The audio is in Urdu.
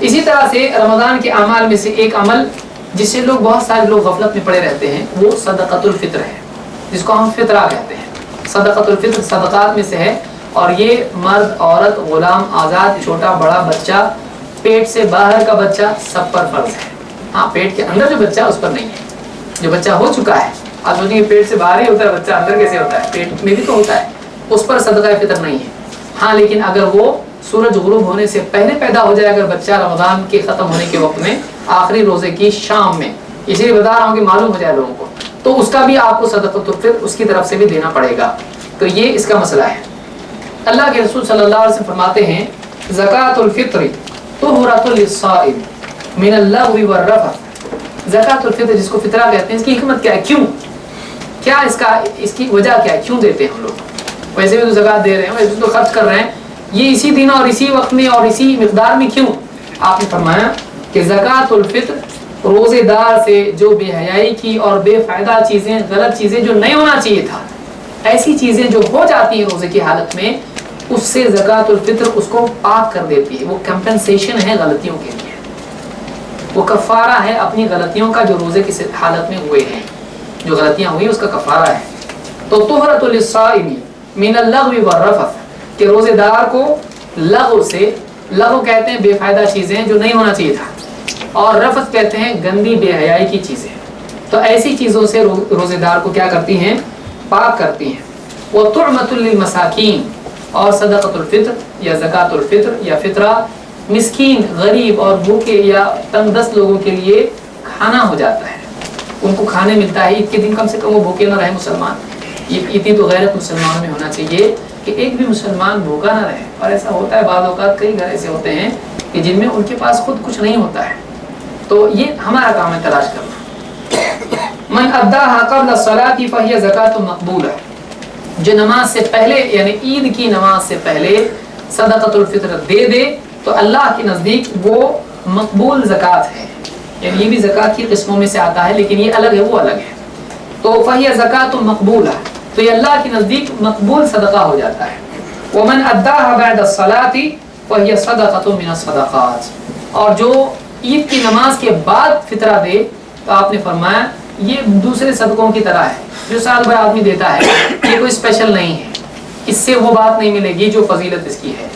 اسی طرح سے رمضان کے اعمال میں سے ایک عمل جس سے لوگ بہت سارے لوگ غفلت میں پڑے رہتے ہیں وہ صدقۃ الفطر ہے، جس کو ہم فطرہ کہتے ہیں۔ صدقۃ الفطر صدقات میں سے ہے، اور یہ مرد، عورت، غلام، آزاد، چھوٹا بڑا بچہ، پیٹ سے باہر کا بچہ سب پر فرض ہے۔ ہاں، پیٹ کے اندر جو بچہ اس پر نہیں ہے، جو بچہ ہو چکا ہے۔ آپ سوچیں کہ پیٹ سے باہر ہی ہوتا ہے بچہ، اندر کیسے ہوتا ہے؟ پیٹ میں بھی تو ہوتا ہے، اس پر صدقہ فطر نہیں ہے۔ ہاں، لیکن اگر وہ سورج غروب ہونے سے پہلے پیدا ہو جائے، اگر بچہ رمضان کے ختم ہونے کے وقت میں آخری روزے کی شام میں، اسی لیے بتا رہا ہوں کہ معلوم ہو جائے لوگوں کو، تو اس کا بھی آپ کو صدقۃ الفطر اس کی طرف سے بھی دینا پڑے گا۔ تو یہ اس کا مسئلہ ہے۔ اللہ کے رسول صلی اللہ علیہ وسلم فرماتے ہیں زکوٰۃ الفطر طہرۃ للصائم من اللغو والرفث۔ زکوٰۃ الفطر جس کو فطرہ کہتے ہیں، اس کی حکمت کیا ہے؟ کیا اس کی وجہ کیا ہے؟ کیوں دیتے ہیں ہم لوگ؟ ویسے بھی تو زکوٰۃ دے رہے ہیں، ویسے تو خرچ کر رہے ہیں، یہ اسی دن اور اسی وقت میں اور اسی مقدار میں کیوں؟ آپ نے فرمایا کہ زکوٰۃ الفطر روزے دار سے جو بے حیائی کی اور بے فائدہ چیزیں، غلط چیزیں جو نہیں ہونا چاہیے تھا، ایسی چیزیں جو ہو جاتی ہیں روزے کی حالت میں، اس سے زکوٰۃ الفطر اس کو پاک کر دیتی ہے۔ وہ کمپنسیشن ہے غلطیوں کے لیے، وہ کفارہ ہے اپنی غلطیوں کا جو روزے کی حالت میں ہوئے ہیں، جو غلطیاں ہوئی اس کا کفارہ ہے۔ تو طہرۃ للصائم من اللغو والرفث، کہ روزے دار کو لغو سے، لغو کہتے ہیں بے فائدہ چیزیں جو نہیں ہونا چاہیے تھا، اور رفث کہتے ہیں گندی بے حیائی کی چیزیں، تو ایسی چیزوں سے روزے دار کو کیا کرتی ہیں؟ پاک کرتی ہیں۔ وطعمۃ للمساکین، اور صدقۃ الفطر یا زکوٰۃ الفطر یا فطرہ مسکین، غریب اور بھوکے یا تنگ دست لوگوں کے لیے کھانا ہو جاتا ہے، ان کو کھانے ملتا ہے۔ عید کے دن کم سے کم وہ بھوکے نہ رہے مسلمان، اتنی تو غیرت مسلمانوں میں ہونا چاہیے کہ ایک بھی مسلمان بھوکا نہ رہے۔ اور ایسا ہوتا ہے بعض اوقات، کئی گھر ایسے ہوتے ہیں کہ جن میں ان کے پاس خود کچھ نہیں ہوتا ہے، تو یہ ہمارا کام ہے تلاش کرنا۔ من اداها قبل الصلاة فهي زکوٰۃ مقبولہ، جو نماز سے پہلے یعنی عید کی نماز سے پہلے صدقۃ الفطر دے تو اللہ کے نزدیک وہ مقبول زکوٰۃ ہے، یعنی یہ بھی زکوٰۃ کی قسموں میں سے آتا ہے، لیکن یہ الگ ہے، وہ الگ ہے۔ تو فهي زکوٰۃ مقبولہ، تو یہ اللہ کے نزدیک مقبول صدقہ ہو جاتا ہے۔ ومن اداها بعد الصلاة فهي صدقۃ من الصدقات، اور جو عید کی نماز کے بعد فطرہ دے تو آپ نے فرمایا یہ دوسرے صدقوں کی طرح ہے جو سال بھر آدمی دیتا ہے، یہ کوئی اسپیشل نہیں ہے، اس سے وہ بات نہیں ملے گی جو فضیلت اس کی ہے۔